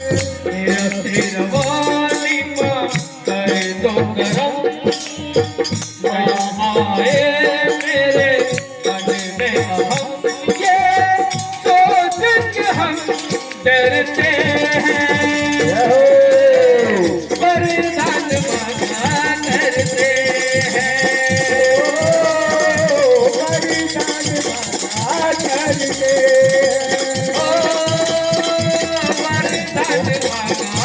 स्थिर स्थिर वाली माँ कर दो करम आए मेरे मन में अहम ये सोच के हम डरते हैं वरदान मांगा करते हैं वरदान मांगा करते हैं वरदान मांगा